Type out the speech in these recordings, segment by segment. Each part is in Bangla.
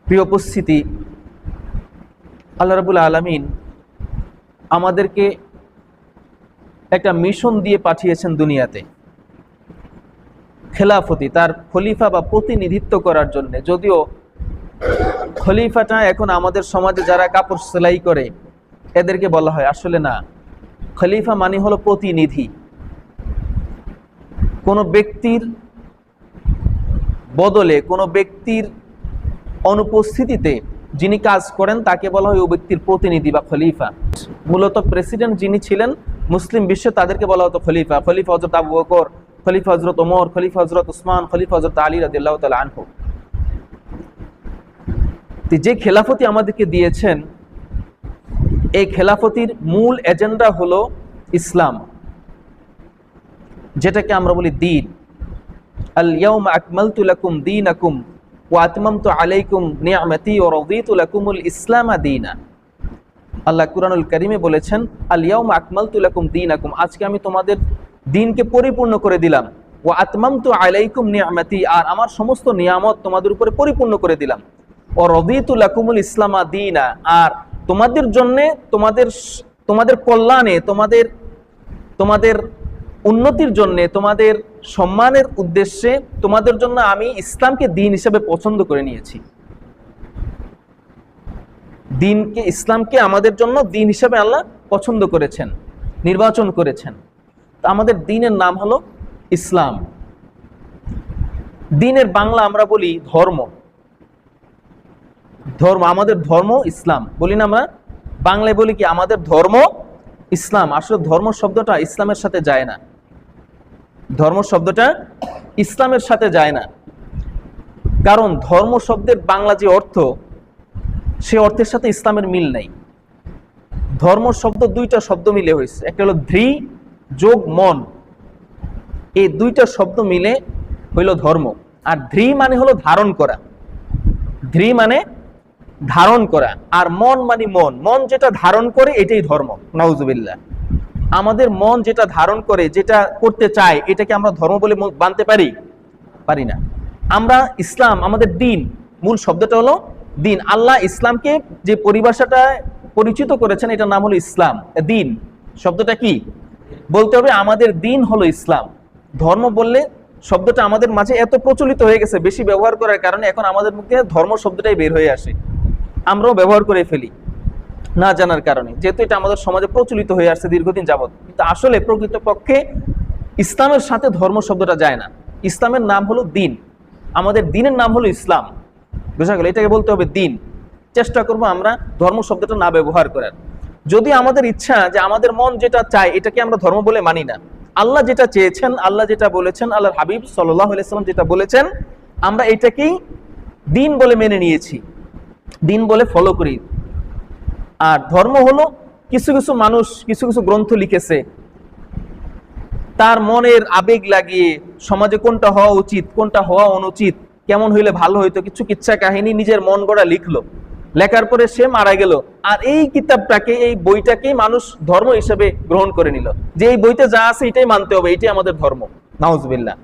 প্রিয় উপস্থিতি, আল্লাহ রাব্বুল আলামিন আমাদেরকে একটা মিশন দিয়ে পাঠিয়েছেন দুনিয়াতে, খেলাফতি, তার খলিফা বা প্রতিনিধিত্ব করার জন্য। যদিও খলিফাটা এখন আমাদের সমাজে যারা কাপড় সেলাই করে এদেরকে বলা হয়, আসলে না, খলিফা মানে হলো প্রতিনিধি। কোনো ব্যক্তির বদলে, কোনো ব্যক্তির অনুপস্থিতিতে যিনি কাজ করেন তাকে বলা হয় ওই ব্যক্তির প্রতিনিধি বা খলিফা। মূলত প্রেসিডেন্ট যিনি ছিলেন মুসলিম বিশ্বে তাদেরকে বলা হতো খলিফা। খলিফা হযরত আবু বকর, খলিফা হযরত ওমর, খলিফা হযরত উসমান, খলিফা হযরত আলী রাদিয়াল্লাহু তাআলা আনহু। যে খেলাফতি আমাদেরকে দিয়েছেন, এই খেলাফতির মূল এজেন্ডা হলো ইসলাম, যেটাকে আমরা বলি দ্বীন। আল ইয়াউমা আকমালতু লাকুম দীনাকুম ওয়া আতমামতু আলাইকুম নি'মাতি ওয়া রাদিতু লাকুমুল ইসলামা দীনা। আল্লাহ কুরআনুল কারীমে বলেছেন, আল ইয়াউমা আকমালতু লাকুম দীনাকুম, আজকে আমি তোমাদের দ্বীনকে পরিপূর্ণ করে দিলাম। ওয়া আতমামতু আলাইকুম নি'মাতি, আর আমার সমস্ত নিয়ামত তোমাদের উপরে পরিপূর্ণ করে দিলাম। ওয়া রাদিতু লাকুমুল ইসলামা দীনা, আর তোমাদের জন্য, তোমাদের কল্যাণে, তোমাদের উন্নতির জন্য, তোমাদের সম্মানের উদ্দেশ্যে তোমাদের জন্য আমি ইসলামকে দ্বীন হিসেবে পছন্দ করে নিয়েছি। দ্বীনকে, ইসলামকে আমাদের জন্য দ্বীন হিসেবে আল্লাহ পছন্দ করেছেন, নির্বাচন করেছেন। তা আমাদের দ্বীনের নাম হলো ইসলাম। দ্বীনের বাংলা আমরা বলি ধর্ম। ধর্ম, আমাদের ধর্ম ইসলাম বলি না আমরা, বাংলায় বলি কি আমাদের ধর্ম ইসলাম। আসলে ধর্ম শব্দটা ইসলামের সাথে যায় না, ধর্ম শব্দটা ইসলামের সাথে যায় না। কারণ ধর্ম শব্দের বাংলা যে অর্থ, সে অর্থের সাথে ইসলামের মিল নাই। ধর্ম শব্দ দুইটা শব্দ মিলে হয়েছে, একটা হলো ধৃ যোগ মন, এই দুইটা শব্দ মিলে হইল ধর্ম। আর ধৃ মানে হলো ধারণ করা, ধৃ মানে ধারণ করা, আর মন মানে মন, মন যেটা ধারণ করে এটাই ধর্ম। নাউজুবিল্লাহ, আমাদের মন যেটা ধারণ করে, যেটা করতে চায়, এটাকে আমরা ধর্ম বলে মানতে পারি না। আমরা ইসলাম, আমাদের দ্বীন, মূল শব্দটা হলো দ্বীন। আল্লাহ ইসলামকে যে পরিভাষাটা পরিচিত করেছেন, এটার নাম হলো ইসলাম। দ্বীন শব্দটা কি বলতে হবে, আমাদের দ্বীন হলো ইসলাম। ধর্ম বললে শব্দটা আমাদের মাঝে এত প্রচলিত হয়ে গেছে, বেশি ব্যবহার করার কারণে এখন আমাদের মুখে ধর্ম শব্দটাই বের হয়ে আসে, আমরাও ব্যবহার করে ফেলি না জানার কারণে, যেহেতু এটা আমাদের সমাজে প্রচলিত হয়ে আসছে দীর্ঘদিন যাবত। কিন্তু আসলে প্রকৃতপক্ষে ইসলামের সাথে ধর্ম শব্দটা যায় না। ইসলামের নাম হলো দ্বীন, আমাদের দ্বীনের নাম হলো ইসলাম। বুঝা গেল? এটাকে বলতে হবে দ্বীন। চেষ্টা করব আমরা ধর্ম শব্দটা না ব্যবহার করার। যদি আমাদের ইচ্ছা যে আমাদের মন যেটা চায় এটাকে আমরা ধর্ম বলে মানি না, আল্লাহ যেটা চেয়েছেন, আল্লাহ যেটা বলেছেন, আল্লাহর হাবিব সাল্লাল্লাহু আলাইহি সাল্লাম যেটা বলেছেন, আমরা এটাকেই দ্বীন বলে মেনে নিয়েছি, দ্বীন বলে ফলো করি। আর ধর্ম হলো কিছু কিছু মানুষ কিছু কিছু গ্রন্থ লিখেছে, তার মনের আবেগ লাগিয়ে সমাজে কোনটা হওয়া উচিত, কোনটা হওয়া অনুচিত, কেমন হইলে ভালো হইতো, কিছু কিচ্ছা কাহিনী নিজের মন গড়া লিখলো, লেখার পরে সে মারা গেল। আর এই কিতাবটাকে, এই বইটাকেই মানুষ ধর্ম হিসেবে গ্রহণ করে নিল, যে এই বইতে যা আছে এটাই মানতে হবে, এটাই আমাদের ধর্ম। নাউজুবিল্লাহ,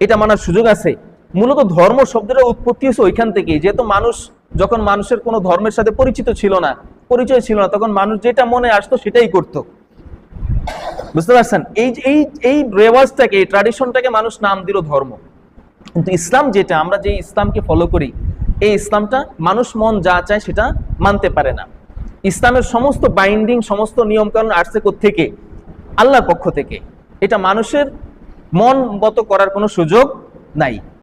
এটা মানার সুযোগ আছে? মূলত ধর্ম শব্দের উৎপত্তি হয়েছে ওইখান থেকেই। যেহেতু মানুষ, যখন মানুষের কোনো ধর্মের সাথে পরিচয় ছিল না, তখন মানুষ যেটা মনে আসতো সেটাই করতো। বুঝতে পারছেন? এই রেওয়াজটাকে, এই ট্র্যাডিশনটাকে মানুষ নাম দিল ধর্ম। কিন্তু ইসলাম যেটা, আমরা যে ইসলামকে ফলো করি, এই ইসলামটা মানুষ মন যা চায় সেটা মানতে পারে না। ইসলামের সমস্ত বাইন্ডিং, সমস্ত নিয়মকানুন আসছে কোত্থেকে? আল্লাহর পক্ষ থেকে। এটা মানুষের মন মতো করার কোনো সুযোগ নাই।